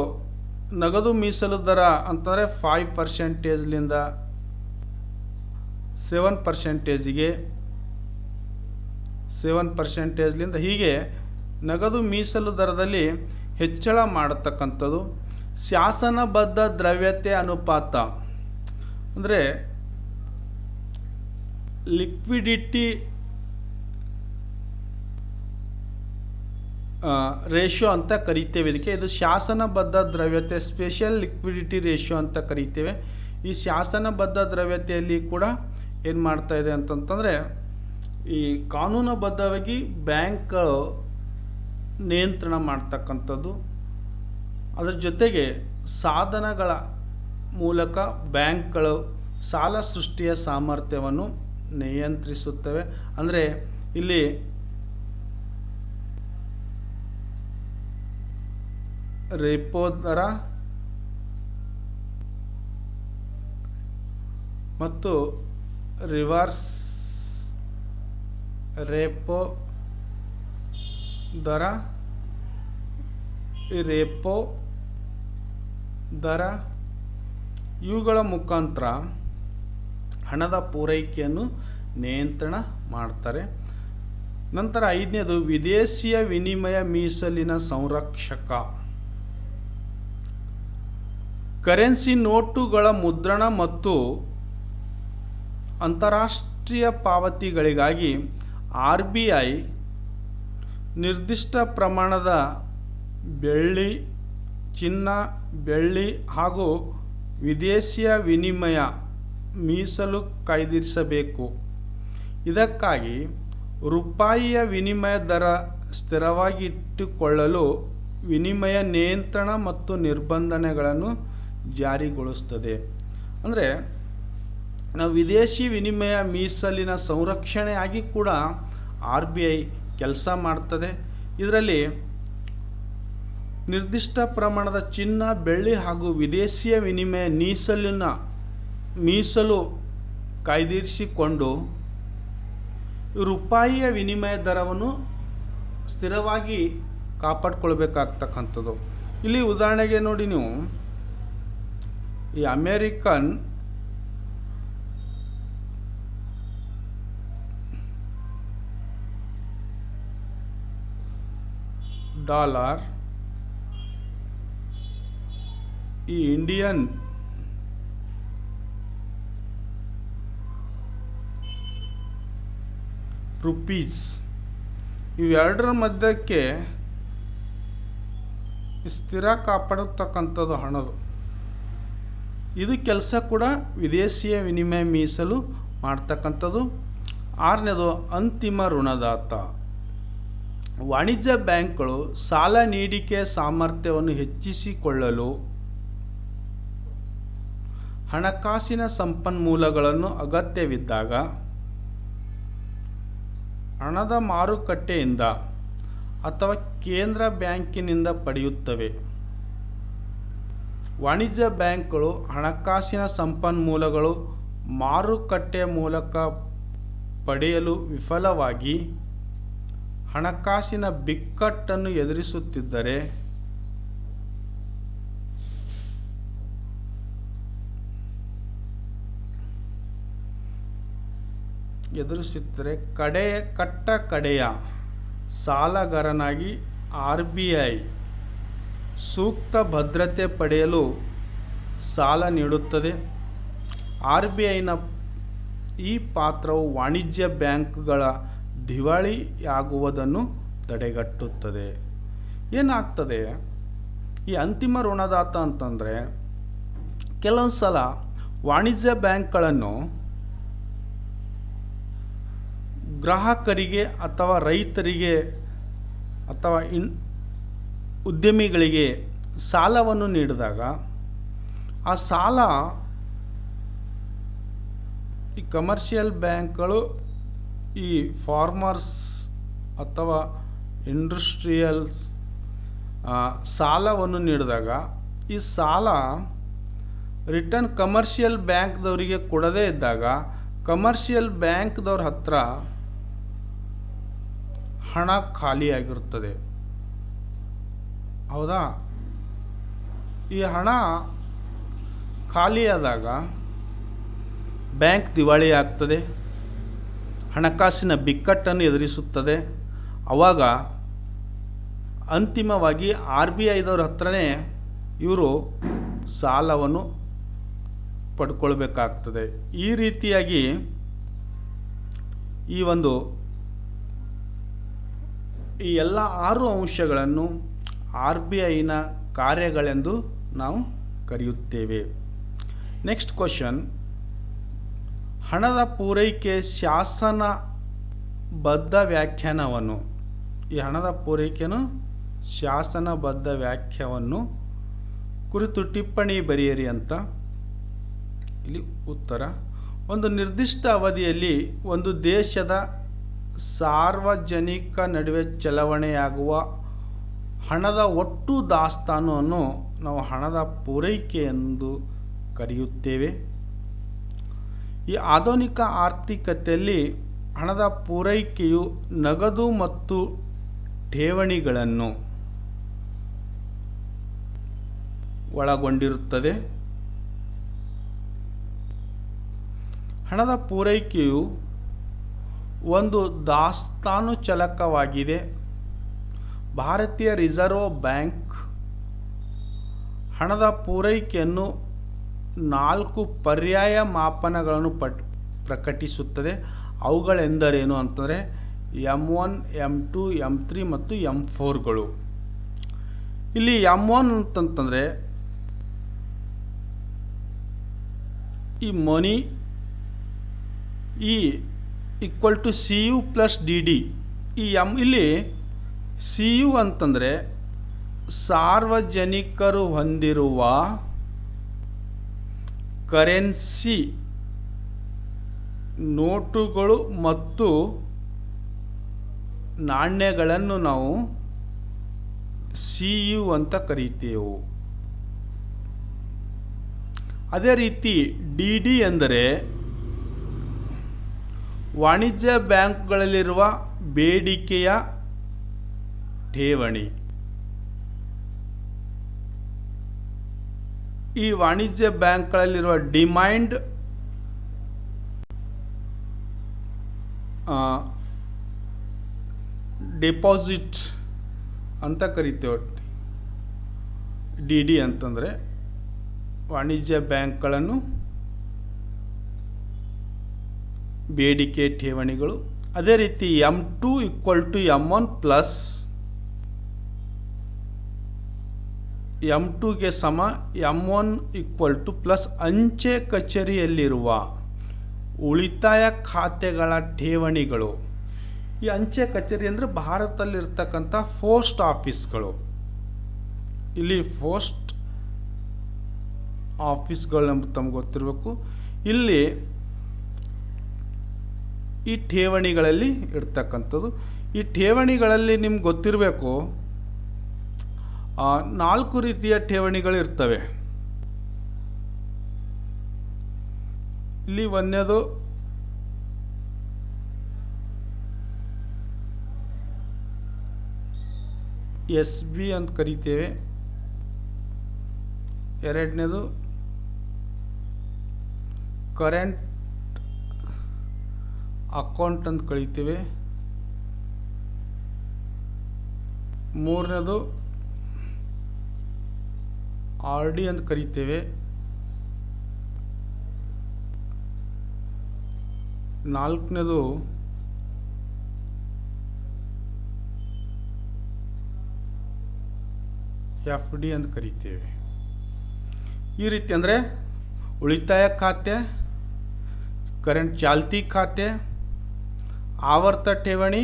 A: ನಗದು ಮೀಸಲು ದರ ಅಂತಂದರೆ 5%ಲಿಂದ 7%ಲಿಂದ ಹೀಗೆ ನಗದು ಮೀಸಲು ದರದಲ್ಲಿ ಹೆಚ್ಚಳ ಮಾಡತಕ್ಕಂಥದ್ದು. ಶಾಸನಬದ್ಧ ದ್ರವ್ಯತೆ ಅನುಪಾತ ಅಂದರೆ ಲಿಕ್ವಿಡಿಟಿ ರೇಷಿಯೋ ಅಂತ ಕರಿತೇವೆ. ಇದಕ್ಕೆ ಇದು ಶಾಸನಬದ್ಧ ದ್ರವ್ಯತೆ, ಸ್ಪೆಷಲ್ ಲಿಕ್ವಿಡಿಟಿ ರೇಷಿಯೋ ಅಂತ ಕರಿತೇವೆ. ಈ ಶಾಸನಬದ್ಧ ದ್ರವ್ಯತೆಯಲ್ಲಿ ಕೂಡ ಏನು ಮಾಡ್ತಾ ಇದೆ ಅಂತಂತಂದರೆ, ಈ ಕಾನೂನುಬದ್ಧವಾಗಿ ಬ್ಯಾಂಕ್ ನಿಯಂತ್ರಣ ಮಾಡ್ತಕ್ಕಂಥದ್ದು, ಅದರ ಜೊತೆಗೆ ಸಾಧನಗಳ ಮೂಲಕ ಬ್ಯಾಂಕ್ಗಳು ಸಾಲ ಸೃಷ್ಟಿಯ ಸಾಮರ್ಥ್ಯವನ್ನು ನಿಯಂತ್ರಿಸುತ್ತವೆ. ಅಂದರೆ ಇಲ್ಲಿ ರೆಪೋ ದರ ಮತ್ತು ರಿವರ್ಸ್ ರೆಪೋ ದರ, ಈ ರೆಪೋ ದರ ಇವುಗಳ ಮುಖಾಂತರ ಹಣದ ಪೂರೈಕೆಯನ್ನು ನಿಯಂತ್ರಣ ಮಾಡ್ತಾರೆ. ನಂತರ 5ನೇದು ವಿದೇಶಿಯ ವಿನಿಮಯ ಮೀಸಲಿನ ಸಂರಕ್ಷಕ. ಕರೆನ್ಸಿ ನೋಟುಗಳ ಮುದ್ರಣ ಮತ್ತು ಅಂತಾರಾಷ್ಟ್ರೀಯ ಪಾವತಿಗಳಿಗಾಗಿ RBI ನಿರ್ದಿಷ್ಟ ಪ್ರಮಾಣದ ಬೆಳ್ಳಿ, ಚಿನ್ನ, ಬೆಳ್ಳಿ ಹಾಗೂ ವಿದೇಶಿಯ ವಿನಿಮಯ ಮೀಸಲು ಕಾಯ್ದಿರಿಸಬೇಕು. ಇದಕ್ಕಾಗಿ ರೂಪಾಯಿಯ ವಿನಿಮಯ ದರ ಸ್ಥಿರವಾಗಿ ಇಟ್ಟುಕೊಳ್ಳಲು ವಿನಿಮಯ ನಿಯಂತ್ರಣ ಮತ್ತು ನಿರ್ಬಂಧನೆಗಳನ್ನು ಜಾರಿಗೊಳಿಸುತ್ತದೆ. ಅಂದರೆ ನಾವು ವಿದೇಶಿ ವಿನಿಮಯ ಮೀಸಲಿನ ಸಂರಕ್ಷಣೆಯಾಗಿ ಕೂಡ RBI ಕೆಲಸ ಮಾಡ್ತದೆ. ಇದರಲ್ಲಿ ನಿರ್ದಿಷ್ಟ ಪ್ರಮಾಣದ ಚಿನ್ನ, ಬೆಳ್ಳಿ ಹಾಗೂ ವಿದೇಶಿಯ ವಿನಿಮಯ ಮೀಸಲು ಕಾಯ್ದಿರಿಸಿಕೊಂಡು ರೂಪಾಯಿಯ ವಿನಿಮಯ ದರವನ್ನು ಸ್ಥಿರವಾಗಿ ಕಾಪಾಡಿಕೊಳ್ಬೇಕಾಗ್ತಕ್ಕಂಥದ್ದು. ಇಲ್ಲಿ ಉದಾಹರಣೆಗೆ ನೋಡಿ, ನೀವು ಈ ಅಮೇರಿಕನ್ ಡಾಲರ್, ಈ ಇಂಡಿಯನ್ ರುಪೀಸ್, ಇವೆರಡರ ಮಧ್ಯಕ್ಕೆ ಸ್ಥಿರ ಕಾಪಾಡತಕ್ಕಂಥದ್ದು ಹಣದು. ಇದು ಕೆಲಸ ಕೂಡ ವಿದೇಶಿಯ ವಿನಿಮಯ ಮೀಸಲು ಮಾಡ್ತಕ್ಕಂಥದ್ದು. 6ನೇದು ಅಂತಿಮ ಋಣದಾತ. ವಾಣಿಜ್ಯ ಬ್ಯಾಂಕ್ಗಳು ಸಾಲ ನೀಡಿಕೆ ಸಾಮರ್ಥ್ಯವನ್ನು ಹೆಚ್ಚಿಸಿಕೊಳ್ಳಲು ಹಣಕಾಸಿನ ಸಂಪನ್ಮೂಲಗಳನ್ನು ಅಗತ್ಯವಿದ್ದಾಗ ಹಣದ ಮಾರುಕಟ್ಟೆಯಿಂದ ಅಥವಾ ಕೇಂದ್ರ ಬ್ಯಾಂಕಿನಿಂದ ಪಡೆಯುತ್ತವೆ. ವಾಣಿಜ್ಯ ಬ್ಯಾಂಕ್ಗಳು ಹಣಕಾಸಿನ ಸಂಪನ್ಮೂಲಗಳು ಮಾರುಕಟ್ಟೆಯ ಮೂಲಕ ಪಡೆಯಲು ವಿಫಲವಾಗಿ ಹಣಕಾಸಿನ ಬಿಕ್ಕಟ್ಟನ್ನು ಎದುರಿಸುತ್ತಿದ್ದರೆ ಕಡೆಯ ಸಾಲಗಾರನಾಗಿ RBI ಸೂಕ್ತ ಭದ್ರತೆ ಪಡೆಯಲು ಸಾಲ ನೀಡುತ್ತದೆ. RBIನ ಈ ಪಾತ್ರವು ವಾಣಿಜ್ಯ ಬ್ಯಾಂಕ್ಗಳ ದಿವಾಳಿಯಾಗುವುದನ್ನು ತಡೆಗಟ್ಟುತ್ತದೆ. ಏನಾಗ್ತದೆ ಈ ಅಂತಿಮ ಋಣದಾತ ಅಂತಂದರೆ, ಕೆಲವೊಂದು ಸಲ ವಾಣಿಜ್ಯ ಬ್ಯಾಂಕ್ಗಳನ್ನು ಗ್ರಾಹಕರಿಗೆ ಅಥವಾ ರೈತರಿಗೆ ಅಥವಾ ಉದ್ಯಮಿಗಳಿಗೆ ಸಾಲವನ್ನು ನೀಡಿದಾಗ ಆ ಸಾಲ ಈ ಕಮರ್ಷಿಯಲ್ ಬ್ಯಾಂಕ್ಗಳು ಈ ಫಾರ್ಮರ್ಸ್ ಅಥವಾ ಇಂಡಸ್ಟ್ರಿಯಲ್ಸ್ ಸಾಲವನ್ನು ನೀಡಿದಾಗ ಈ ಸಾಲ ರಿಟರ್ನ್ ಕಮರ್ಷಿಯಲ್ ಬ್ಯಾಂಕ್ದವರಿಗೆ ಕೊಡದೇ ಇದ್ದಾಗ ಕಮರ್ಷಿಯಲ್ ಬ್ಯಾಂಕ್ದವ್ರ ಹತ್ರ ಹಣ ಖಾಲಿಯಾಗಿರುತ್ತದೆ. ಹೌದಾ? ಈ ಹಣ ಖಾಲಿಯಾದಾಗ ಬ್ಯಾಂಕ್ ದಿವಾಳಿ ಆಗ್ತದೆ, ಹಣಕಾಸಿನ ಬಿಕ್ಕಟ್ಟನ್ನು ಎದುರಿಸುತ್ತದೆ. ಆವಾಗ ಅಂತಿಮವಾಗಿ RBIದವ್ರ ಹತ್ರನೇ ಇವರು ಸಾಲವನ್ನು ಪಡ್ಕೊಳ್ಬೇಕಾಗ್ತದೆ. ಈ ರೀತಿಯಾಗಿ ಈ ಎಲ್ಲ 6 ಅಂಶಗಳನ್ನು RBIನ ಕಾರ್ಯಗಳೆಂದು ನಾವು ಕರೆಯುತ್ತೇವೆ. ನೆಕ್ಸ್ಟ್ ಕ್ವಶನ್, ಹಣದ ಪೂರೈಕೆ ಶಾಸನಬದ್ಧ ವ್ಯಾಖ್ಯಾನವನ್ನು, ಈ ಹಣದ ಪೂರೈಕೆಯನ್ನು ಶಾಸನಬದ್ಧ ವ್ಯಾಖ್ಯಾನವನ್ನು ಕುರಿತು ಟಿಪ್ಪಣಿ ಬರೆಯಿರಿ ಅಂತ. ಇಲ್ಲಿ ಉತ್ತರ, ಒಂದು ನಿರ್ದಿಷ್ಟ ಅವಧಿಯಲ್ಲಿ ಒಂದು ದೇಶದ ಸಾರ್ವಜನಿಕ ನಡುವೆ ಚಲಾವಣೆಯಾಗುವ ಹಣದ ಒಟ್ಟು ದಾಸ್ತಾನನ್ನು ನಾವು ಹಣದ ಪೂರೈಕೆ ಎಂದು ಕರೆಯುತ್ತೇವೆ. ಈ ಆಧುನಿಕ ಆರ್ಥಿಕತೆಯಲ್ಲಿ ಹಣದ ಪೂರೈಕೆಯು ನಗದು ಮತ್ತು ಠೇವಣಿಗಳನ್ನು ಒಳಗೊಂಡಿರುತ್ತದೆ. ಹಣದ ಪೂರೈಕೆಯು ಒಂದು ದಾಸ್ತಾನು ಚಲಕವಾಗಿದೆ. ಭಾರತೀಯ ರಿಸರ್ವ್ ಬ್ಯಾಂಕ್ ಹಣದ ಪೂರೈಕೆಯನ್ನು 4 ಪರ್ಯಾಯ ಮಾಪನಗಳನ್ನು ಪ್ರಕಟಿಸುತ್ತದೆ. ಅವುಗಳೆಂದರೇನು ಅಂತಂದರೆ M1, M2, M3 ಮತ್ತು M4ಗಳು. ಇಲ್ಲಿ M1 ಅಂತಂತಂದರೆ ಈ money equal to CU plus DD. ಇಲ್ಲಿ CU ಅಂತಂದರೆ ಸಾರ್ವಜನಿಕರು ಹೊಂದಿರುವ ಕರೆನ್ಸಿ ನೋಟುಗಳು ಮತ್ತು ನಾಣ್ಯಗಳನ್ನು ನಾವು CU ಅಂತ ಕರೀತೇವೆ. ಅದೇ ರೀತಿ DD ಎಂದರೆ ವಾಣಿಜ್ಯ ಬ್ಯಾಂಕ್ಗಳಲ್ಲಿರುವ ಬೇಡಿಕೆಯ ಠೇವಣಿ. ಈ ವಾಣಿಜ್ಯ ಬ್ಯಾಂಕ್ಗಳಲ್ಲಿರುವ ಡಿಮ್ಯಾಂಡ್ ಡೆಪಾಸಿಟ್ ಅಂತ ಕರಿತೇವೆ. DD ಅಂತಂದರೆ ವಾಣಿಜ್ಯ ಬ್ಯಾಂಕ್ಗಳನ್ನು ಬೇಡಿಕೆ ಠೇವಣಿಗಳು. ಅದೇ ರೀತಿ M2 equal to M1 plus M2ಗೆ ಸಮ M1 ಈಕ್ವಲ್ ಟು ಪ್ಲಸ್ ಅಂಚೆ ಕಚೇರಿಯಲ್ಲಿರುವ ಉಳಿತಾಯ ಖಾತೆಗಳ ಠೇವಣಿಗಳು. ಈ ಅಂಚೆ ಕಚೇರಿ ಅಂದರೆ ಭಾರತದಲ್ಲಿರ್ತಕ್ಕಂಥ ಪೋಸ್ಟ್ ಆಫೀಸ್ಗಳು. ಇಲ್ಲಿ ಪೋಸ್ಟ್ ಆಫೀಸ್ಗಳು ತಮ್ಗೆ ಗೊತ್ತಿರಬೇಕು. ಇಲ್ಲಿ ಈ ಠೇವಣಿಗಳಲ್ಲಿ ಇರ್ತಕ್ಕಂಥದ್ದು. ಈ ಠೇವಣಿಗಳಲ್ಲಿ ನಿಮ್ಗೆ ಗೊತ್ತಿರಬೇಕು 4 ರೀತಿಯ ಠೇವಣಿಗಳು ಇರ್ತವೆ. ಇಲ್ಲಿ ಒಂದನೇದು SB ಅಂತ ಕರಿತೇವೆ. ಎರಡನೇದು ಕರೆಂಟ್ ಅಕೌಂಟ್ ಅಂತ ಕರಿತೇವೆ. ಮೂರನೇದು RD ಅಂತ ಕರಿತೇವೆ. ನಾಲ್ಕನೇದು FD ಅಂತ ಕರಿತೇವೆ. ಈ ರೀತಿ ಅಂದರೆ ಉಳಿತಾಯ ಖಾತೆ, ಕರೆಂಟ್ ಚಾಲ್ತಿ ಖಾತೆ, ಆವರ್ತ ಠೇವಣಿ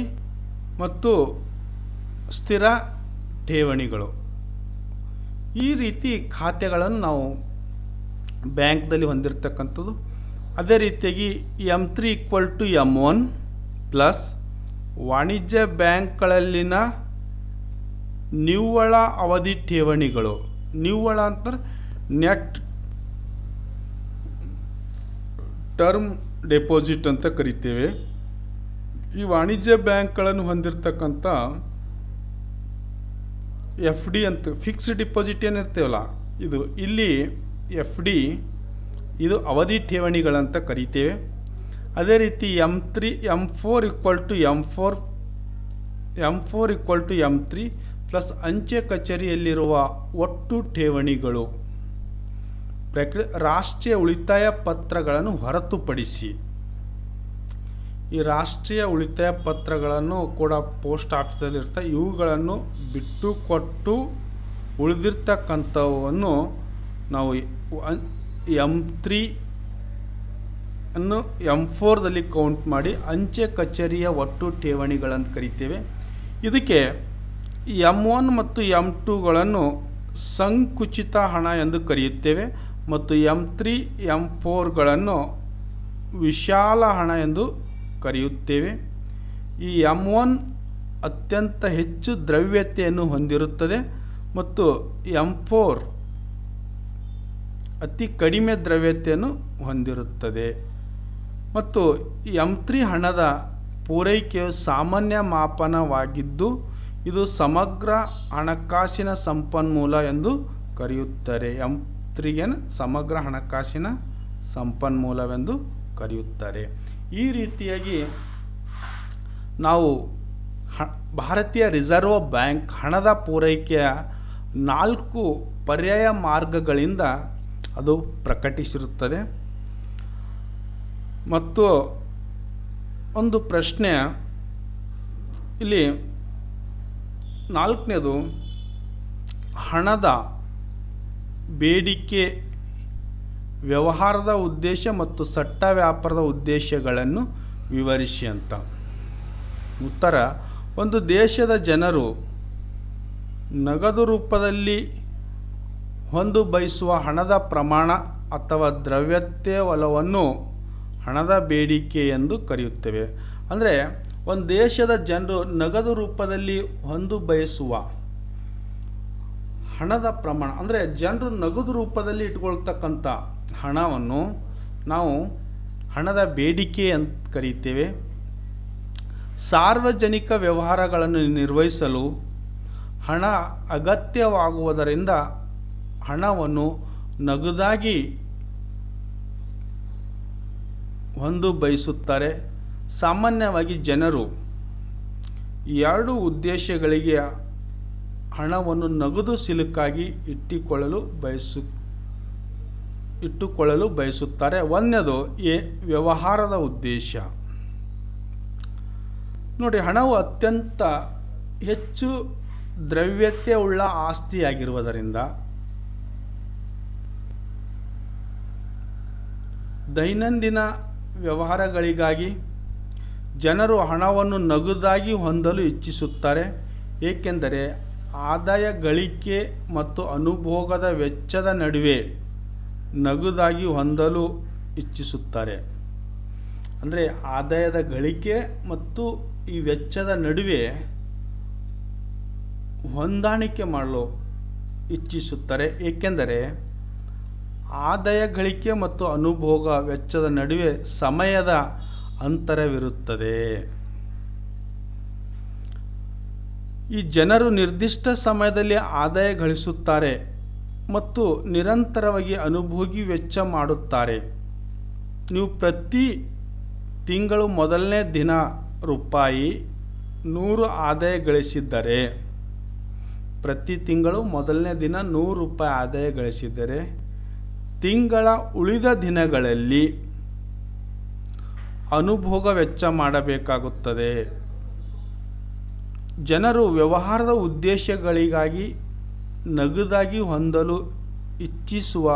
A: ಮತ್ತು ಸ್ಥಿರ ಠೇವಣಿಗಳು. ಈ ರೀತಿ ಖಾತೆಗಳನ್ನು ನಾವು ಬ್ಯಾಂಕ್ದಲ್ಲಿ ಹೊಂದಿರತಕ್ಕಂಥದ್ದು. ಅದೇ ರೀತಿಯಾಗಿ M3 equal to M1 plus ವಾಣಿಜ್ಯ ಬ್ಯಾಂಕ್ಗಳಲ್ಲಿನ ನಿವ್ವಳ ಅವಧಿ ಠೇವಣಿಗಳು. ನಿವ್ವಳ ಅಂತಾರೆ ನೆಟ್ ಟರ್ಮ್ ಡೆಪಾಸಿಟ್ ಅಂತ ಕರಿತೇವೆ. ಈ ವಾಣಿಜ್ಯ ಬ್ಯಾಂಕ್ಗಳನ್ನು ಹೊಂದಿರತಕ್ಕಂಥ FD ಅಂತ ಫಿಕ್ಸ್ಡ್ ಡಿಪಾಸಿಟ್ ಏನಿರ್ತೇವಲ್ಲ ಇದು, ಇಲ್ಲಿ FD ಇದು ಅವಧಿ ಠೇವಣಿಗಳಂತ ಕರಿತೇವೆ. ಅದೇ ರೀತಿ M4 equal to M3 plus ಅಂಚೆ ಕಚೇರಿಯಲ್ಲಿರುವ ಒಟ್ಟು ಠೇವಣಿಗಳು ರಾಷ್ಟ್ರೀಯ ಉಳಿತಾಯ ಪತ್ರಗಳನ್ನು ಹೊರತುಪಡಿಸಿ. ಈ ರಾಷ್ಟ್ರೀಯ ಉಳಿತಾಯ ಪತ್ರಗಳನ್ನು ಕೂಡ ಪೋಸ್ಟ್ ಆಫೀಸಲ್ಲಿ ಇರ್ತವೆ. ಇವುಗಳನ್ನು ಬಿಟ್ಟು ಕೊಟ್ಟು ಉಳಿದಿರ್ತಕ್ಕಂಥವನ್ನು ನಾವು M3 ಅನ್ನು M4ದಲ್ಲಿ ಕೌಂಟ್ ಮಾಡಿ ಅಂಚೆ ಕಚೇರಿಯ ಒಟ್ಟು ಠೇವಣಿಗಳಂತ ಕರಿತೇವೆ. ಇದಕ್ಕೆ M1 ಮತ್ತು M2ಗಳನ್ನು ಸಂಕುಚಿತ ಹಣ ಎಂದು ಕರೆಯುತ್ತೇವೆ ಮತ್ತು M3 M4ಗಳನ್ನು ವಿಶಾಲ ಹಣ ಎಂದು ಕರೆಯುತ್ತೇವೆ. ಈ M1 ಅತ್ಯಂತ ಹೆಚ್ಚು ದ್ರವ್ಯತೆಯನ್ನು ಹೊಂದಿರುತ್ತದೆ ಮತ್ತು M4 ಅತಿ ಕಡಿಮೆ ದ್ರವ್ಯತೆಯನ್ನು ಹೊಂದಿರುತ್ತದೆ. ಮತ್ತು M3 ಹಣದ ಪೂರೈಕೆಯು ಸಾಮಾನ್ಯ ಮಾಪನವಾಗಿದ್ದು ಇದು ಸಮಗ್ರ ಹಣಕಾಸಿನ ಸಂಪನ್ಮೂಲ ಎಂದು ಕರೆಯುತ್ತಾರೆ. M3ಗೆ ಸಮಗ್ರ ಹಣಕಾಸಿನ ಸಂಪನ್ಮೂಲವೆಂದು ಕರೆಯುತ್ತಾರೆ. ಈ ರೀತಿಯಾಗಿ ನಾವು ಭಾರತೀಯ ರಿಸರ್ವ್ ಬ್ಯಾಂಕ್ ಹಣದ ಪೂರೈಕೆಯ 4 ಪರ್ಯಾಯ ಮಾರ್ಗಗಳಿಂದ ಅದು ಪ್ರಕಟಿಸಿರುತ್ತದೆ. ಮತ್ತು ಒಂದು ಪ್ರಶ್ನೆ ಇಲ್ಲಿ 4ನೇದು ಹಣದ ಬೇಡಿಕೆ, ವ್ಯವಹಾರದ ಉದ್ದೇಶ ಮತ್ತು ಸಟ್ಟ ವ್ಯಾಪಾರದ ಉದ್ದೇಶಗಳನ್ನು ವಿವರಿಸಿ ಅಂತ. ಉತ್ತರ: ಒಂದು ದೇಶದ ಜನರು ನಗದು ರೂಪದಲ್ಲಿ ಹೊಂದು ಬಯಸುವ ಹಣದ ಪ್ರಮಾಣ ಅಥವಾ ದ್ರವ್ಯತೆ ಒಲವನ್ನು ಹಣದ ಬೇಡಿಕೆ ಎಂದು ಕರೆಯುತ್ತೇವೆ. ಅಂದರೆ ಒಂದು ದೇಶದ ಜನರು ನಗದು ರೂಪದಲ್ಲಿ ಹೊಂದು ಬಯಸುವ ಹಣದ ಪ್ರಮಾಣ, ಅಂದರೆ ಜನರು ನಗದು ರೂಪದಲ್ಲಿ ಇಟ್ಕೊಳ್ತಕ್ಕಂಥ ಹಣವನ್ನು ನಾವು ಹಣದ ಬೇಡಿಕೆ ಅಂತ ಕರೀತೇವೆ. ಸಾರ್ವಜನಿಕ ವ್ಯವಹಾರಗಳನ್ನು ನಿರ್ವಹಿಸಲು ಹಣ ಅಗತ್ಯವಾಗುವುದರಿಂದ ಹಣವನ್ನು ನಗದಾಗಿ ಹೊಂದು ಬಯಸುತ್ತಾರೆ. ಸಾಮಾನ್ಯವಾಗಿ ಜನರು 2 ಉದ್ದೇಶಗಳಿಗೆ ಹಣವನ್ನು ನಗದು ಸಿಲುಕಾಗಿ ಇಟ್ಟುಕೊಳ್ಳಲು ಬಯಸುತ್ತಾರೆ. ಒಂದನೇದು ವ್ಯವಹಾರದ ಉದ್ದೇಶ. ನೋಡಿ, ಹಣವು ಅತ್ಯಂತ ಹೆಚ್ಚು ದ್ರವ್ಯತೆ ಉಳ್ಳ ಆಸ್ತಿಯಾಗಿರುವುದರಿಂದ ದೈನಂದಿನ ವ್ಯವಹಾರಗಳಿಗಾಗಿ ಜನರು ಹಣವನ್ನು ನಗದಾಗಿ ಹೊಂದಲು ಇಚ್ಛಿಸುತ್ತಾರೆ. ಏಕೆಂದರೆ ಆದಾಯ ಗಳಿಕೆ ಮತ್ತು ಅನುಭೋಗದ ವೆಚ್ಚದ ನಡುವೆ ನಗದಾಗಿ ಹೊಂದಲು ಇಚ್ಛಿಸುತ್ತಾರೆ. ಅಂದರೆ ಆದಾಯದ ಗಳಿಕೆ ಮತ್ತು ಈ ವೆಚ್ಚದ ನಡುವೆ ಹೊಂದಾಣಿಕೆ ಮಾಡಲು ಇಚ್ಛಿಸುತ್ತಾರೆ. ಏಕೆಂದರೆ ಆದಾಯ ಗಳಿಕೆ ಮತ್ತು ಅನುಭೋಗ ವೆಚ್ಚದ ನಡುವೆ ಸಮಯದ ಅಂತರವಿರುತ್ತದೆ. ಈ ಜನರು ನಿರ್ದಿಷ್ಟ ಸಮಯದಲ್ಲಿ ಆದಾಯ ಗಳಿಸುತ್ತಾರೆ ಮತ್ತು ನಿರಂತರವಾಗಿ ಅನುಭೋಗಿ ವೆಚ್ಚ ಮಾಡುತ್ತಾರೆ. ನೀವು ಪ್ರತಿ ತಿಂಗಳು ಮೊದಲನೇ ದಿನ ₹100 ಆದಾಯ ಗಳಿಸಿದ್ದರೆ, ಪ್ರತಿ ತಿಂಗಳು ಮೊದಲನೇ ದಿನ ₹100 ಆದಾಯ ಗಳಿಸಿದ್ದರೆ, ತಿಂಗಳ ಉಳಿದ ದಿನಗಳಲ್ಲಿ ಅನುಭೋಗ ವೆಚ್ಚ ಮಾಡಬೇಕಾಗುತ್ತದೆ. ಜನರು ವ್ಯವಹಾರದ ಉದ್ದೇಶಗಳಿಗಾಗಿ ನಗದಾಗಿ ಹೊಂದಲು ಇಚ್ಛಿಸುವ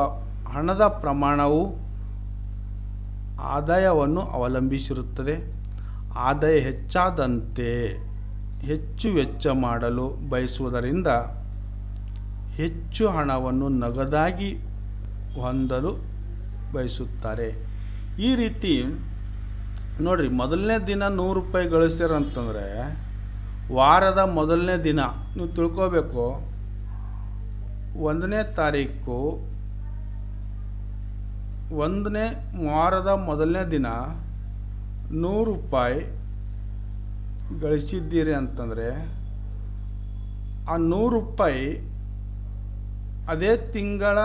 A: ಹಣದ ಪ್ರಮಾಣವು ಆದಾಯವನ್ನು ಅವಲಂಬಿಸಿರುತ್ತದೆ. ಆದಾಯ ಹೆಚ್ಚಾದಂತೆ ಹೆಚ್ಚು ವೆಚ್ಚ ಮಾಡಲು ಬಯಸುವುದರಿಂದ ಹೆಚ್ಚು ಹಣವನ್ನು ನಗದಾಗಿ ಹೊಂದಲು ಬಯಸುತ್ತಾರೆ. ಈ ರೀತಿ ನೋಡಿರಿ, ಮೊದಲನೇ ದಿನ ₹100 ಗಳಿಸ್ಯಾರಂತಂದರೆ ವಾರದ ಮೊದಲನೇ ದಿನ ನೀವು ತಿಳ್ಕೋಬೇಕು, 1ನೇ ತಾರೀಕು 1ನೇ ವಾರದ ಮೊದಲನೇ ದಿನ ₹100 ಗಳಿಸಿದ್ದೀರಿ ಅಂತಂದರೆ ಆ ₹100 ಅದೇ ತಿಂಗಳ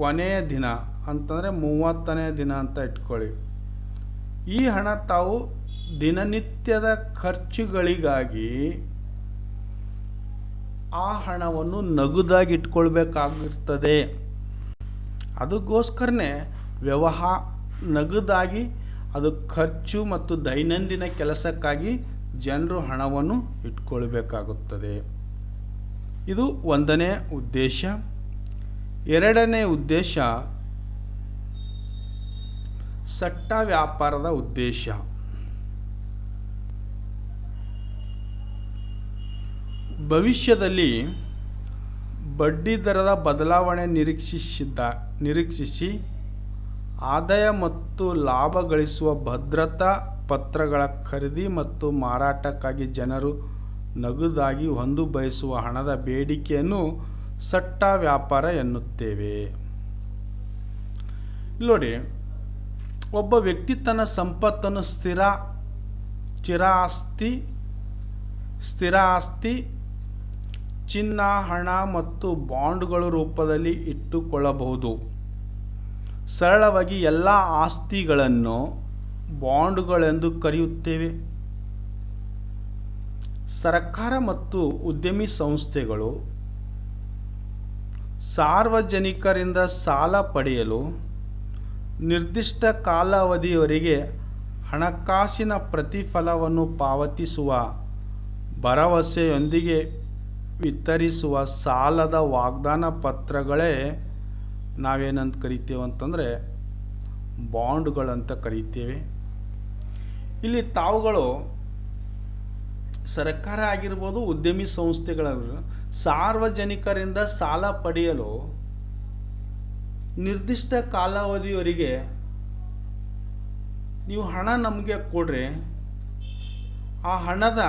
A: ಕೊನೆಯ ದಿನ ಅಂತಂದರೆ 30ನೇ ದಿನ ಅಂತ ಇಟ್ಕೊಳ್ಳಿ. ಈ ಹಣ ತಾವು ದಿನನಿತ್ಯದ ಖರ್ಚುಗಳಿಗಾಗಿ ಆ ಹಣವನ್ನು ನಗದಾಗಿ ಇಟ್ಕೊಳ್ಬೇಕಾಗಿರ್ತದೆ. ಅದಕ್ಕೋಸ್ಕರನೇ ನಗದಾಗಿ ಅದು ಖರ್ಚು ಮತ್ತು ದೈನಂದಿನ ಕೆಲಸಕ್ಕಾಗಿ ಜನರು ಹಣವನ್ನು ಇಟ್ಕೊಳ್ಬೇಕಾಗುತ್ತದೆ. ಇದು ಒಂದನೇ ಉದ್ದೇಶ. ಎರಡನೇ ಉದ್ದೇಶ ಸಟ್ಟ ವ್ಯಾಪಾರದ ಉದ್ದೇಶ. ಭವಿಷ್ಯದಲ್ಲಿ ಬಡ್ಡಿ ದರದ ಬದಲಾವಣೆ ನಿರೀಕ್ಷಿಸಿ ಆದಾಯ ಮತ್ತು ಲಾಭ ಗಳಿಸುವ ಭದ್ರತಾ ಪತ್ರಗಳ ಖರೀದಿ ಮತ್ತು ಮಾರಾಟಕ್ಕಾಗಿ ಜನರು ನಗದಾಗಿ ಹೊಂದು ಬಯಸುವ ಹಣದ ಬೇಡಿಕೆಯನ್ನು ಸಟ್ಟ ವ್ಯಾಪಾರ ಎನ್ನುತ್ತೇವೆ. ನೋಡಿ, ಒಬ್ಬ ವ್ಯಕ್ತಿ ತನ್ನ ಸಂಪತ್ತನ್ನು ಸ್ಥಿರ ಆಸ್ತಿ, ಚಿನ್ನ, ಹಣ ಮತ್ತು ಬಾಂಡ್ಗಳ ರೂಪದಲ್ಲಿ ಇಟ್ಟುಕೊಳ್ಳಬಹುದು. ಸರಳವಾಗಿ ಎಲ್ಲ ಆಸ್ತಿಗಳನ್ನು ಬಾಂಡ್ಗಳೆಂದು ಕರೆಯುತ್ತೇವೆ. ಸರ್ಕಾರ ಮತ್ತು ಉದ್ಯಮಿ ಸಂಸ್ಥೆಗಳು ಸಾರ್ವಜನಿಕರಿಂದ ಸಾಲ ಪಡೆಯಲು ನಿರ್ದಿಷ್ಟ ಕಾಲಾವಧಿಯವರೆಗೆ ಹಣಕಾಸಿನ ಪ್ರತಿಫಲವನ್ನು ಪಾವತಿಸುವ ಭರವಸೆಯೊಂದಿಗೆ ವಿತರಿಸುವ ಸಾಲದ ವಾಗ್ದಾನ ಪತ್ರಗಳೇ ನಾವೇನಂತ ಕರಿತೇವೆ ಅಂತಂದರೆ ಬಾಂಡ್ಗಳಂತ ಕರಿತೇವೆ. ಇಲ್ಲಿ ತಾವುಗಳು ಸರ್ಕಾರ ಆಗಿರ್ಬೋದು, ಉದ್ಯಮಿ ಸಂಸ್ಥೆಗಳಾಗಿರ್ಬೋದು, ಸಾರ್ವಜನಿಕರಿಂದ ಸಾಲ ಪಡೆಯಲು ನಿರ್ದಿಷ್ಟ ಕಾಲಾವಧಿಯವರೆಗೆ ನೀವು ಹಣ ನಮಗೆ ಕೊಡ್ರಿ, ಆ ಹಣದ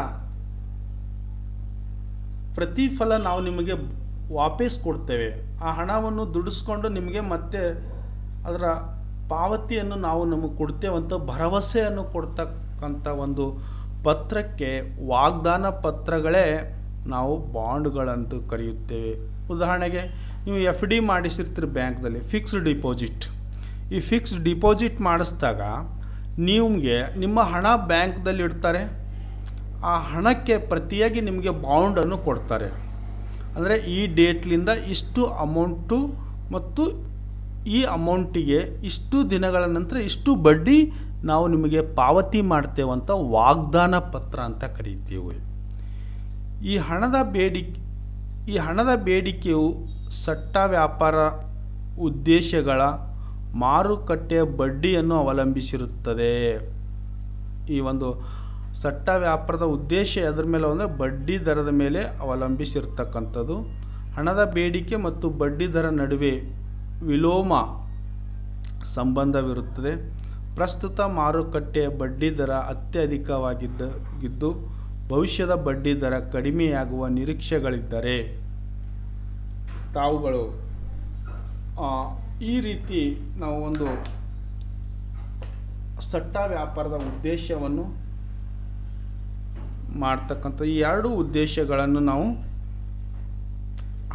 A: ಪ್ರತಿಫಲ ನಾವು ನಿಮಗೆ ವಾಪಸ್ ಕೊಡ್ತೇವೆ. ಆ ಹಣವನ್ನು ದುಡಿಸ್ಕೊಂಡು ನಿಮಗೆ ಮತ್ತೆ ಅದರ ಪಾವತಿಯನ್ನು ನಾವು ನಮಗೆ ಕೊಡ್ತೇವೆ ಅಂತ ಭರವಸೆಯನ್ನು ಕೊಡ್ತಕ್ಕಂಥ ಒಂದು ಪತ್ರಕ್ಕೆ ವಾಗ್ದಾನ ಪತ್ರಗಳೇ ನಾವು ಬಾಂಡ್ಗಳಂತೂ ಕರೆಯುತ್ತೇವೆ. ಉದಾಹರಣೆಗೆ ನೀವು FD ಮಾಡಿಸಿರ್ತೀರಿ ಬ್ಯಾಂಕ್ದಲ್ಲಿ, ಫಿಕ್ಸ್ಡ್ ಡಿಪಾಸಿಟ್. ಈ ಫಿಕ್ಸ್ಡ್ ಡಿಪಾಸಿಟ್ ಮಾಡಿಸಿದಾಗ ನಿಮಗೆ ನಿಮ್ಮ ಹಣ ಬ್ಯಾಂಕ್ದಲ್ಲಿ ಇಡ್ತಾರೆ. ಆ ಹಣಕ್ಕೆ ಪ್ರತಿಯಾಗಿ ನಿಮಗೆ ಬಾಂಡನ್ನು ಕೊಡ್ತಾರೆ. ಅಂದರೆ ಈ ಡೇಟ್ಲಿಂದ ಇಷ್ಟು ಅಮೌಂಟು ಮತ್ತು ಈ ಅಮೌಂಟಿಗೆ ಇಷ್ಟು ದಿನಗಳ ನಂತರ ಇಷ್ಟು ಬಡ್ಡಿ ನಾವು ನಿಮಗೆ ಪಾವತಿ ಮಾಡ್ತೇವಂತ ವಾಗ್ದಾನ ಪತ್ರ ಅಂತ ಕರೀತೀವಿ. ಈ ಹಣದ ಬೇಡಿಕೆಯು ಸಟ್ಟ ವ್ಯಾಪಾರ ಉದ್ದೇಶಗಳ ಮಾರುಕಟ್ಟೆಯ ಬಡ್ಡಿಯನ್ನು ಅವಲಂಬಿಸಿರುತ್ತದೆ. ಈ ಒಂದು ಸಟ್ಟ ವ್ಯಾಪಾರದ ಉದ್ದೇಶ ಅದರ ಮೇಲೆ ಅಂದರೆ ಬಡ್ಡಿ ದರದ ಮೇಲೆ ಅವಲಂಬಿಸಿರ್ತಕ್ಕಂಥದ್ದು. ಹಣದ ಬೇಡಿಕೆ ಮತ್ತು ಬಡ್ಡಿ ದರ ನಡುವೆ ವಿಲೋಮ ಸಂಬಂಧವಿರುತ್ತದೆ. ಪ್ರಸ್ತುತ ಮಾರುಕಟ್ಟೆಯ ಬಡ್ಡಿ ದರ ಅತ್ಯಧಿಕವಾಗಿದ್ದು ಭವಿಷ್ಯದ ಬಡ್ಡಿ ದರ ಕಡಿಮೆಯಾಗುವ ನಿರೀಕ್ಷೆಗಳಿದ್ದರೆ ತಾವುಗಳು ಈ ರೀತಿ ನಾವು ಒಂದು ಸಟ್ಟ ವ್ಯಾಪಾರದ ಉದ್ದೇಶವನ್ನು ಮಾಡ್ತಕ್ಕಂಥ ಈ ಎರಡು ಉದ್ದೇಶಗಳನ್ನು ನಾವು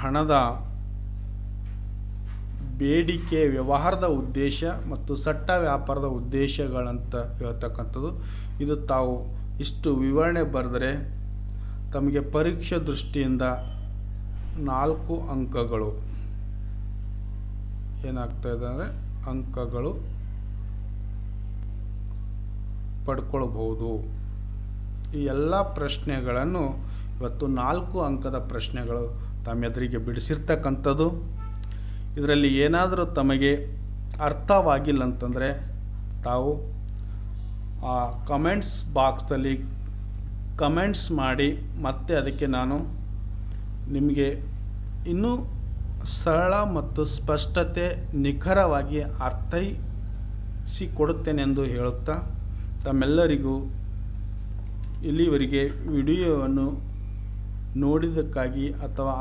A: ಹಣದ ಬೇಡಿಕೆ ವ್ಯವಹಾರದ ಉದ್ದೇಶ ಮತ್ತು ಸಟ್ಟ ವ್ಯಾಪಾರದ ಉದ್ದೇಶಗಳಂತ ಹೇಳ್ತಕ್ಕಂಥದ್ದು. ಇದು ತಾವು ಇಷ್ಟು ವಿವರಣೆ ಬರೆದರೆ ತಮಗೆ ಪರೀಕ್ಷೆ ದೃಷ್ಟಿಯಿಂದ 4 ಅಂಕಗಳು ಏನಾಗ್ತಾಯಿದೆ ಅಂದರೆ ಅಂಕಗಳು ಪಡ್ಕೊಳ್ಬಹುದು. ಈ ಎಲ್ಲ ಪ್ರಶ್ನೆಗಳನ್ನು ಇವತ್ತು 4 ಅಂಕದ ಪ್ರಶ್ನೆಗಳು ತಮ್ಮೆದುರಿಗೆ ಬಿಡಿಸಿರ್ತಕ್ಕಂಥದ್ದು. ಇದರಲ್ಲಿ ಏನಾದರೂ ತಮಗೆ ಅರ್ಥವಾಗಿಲ್ಲ ಅಂತಂದರೆ ತಾವು ಆ ಕಮೆಂಟ್ಸ್ ಬಾಕ್ಸಲ್ಲಿ ಕಮೆಂಟ್ಸ್ ಮಾಡಿ ಮತ್ತೆ ಅದಕ್ಕೆ ನಾನು ನಿಮಗೆ ಇನ್ನೂ ಸರಳ ಮತ್ತು ಸ್ಪಷ್ಟತೆ ನಿಖರವಾಗಿ ಅರ್ಥೈಸಿಕೊಡುತ್ತೇನೆಂದು ಹೇಳುತ್ತಾ ತಮ್ಮೆಲ್ಲರಿಗೂ ಇಲ್ಲಿವರೆಗೆ ವಿಡಿಯೋವನ್ನು ನೋಡಿದ್ದಕ್ಕಾಗಿ ಅಥವಾ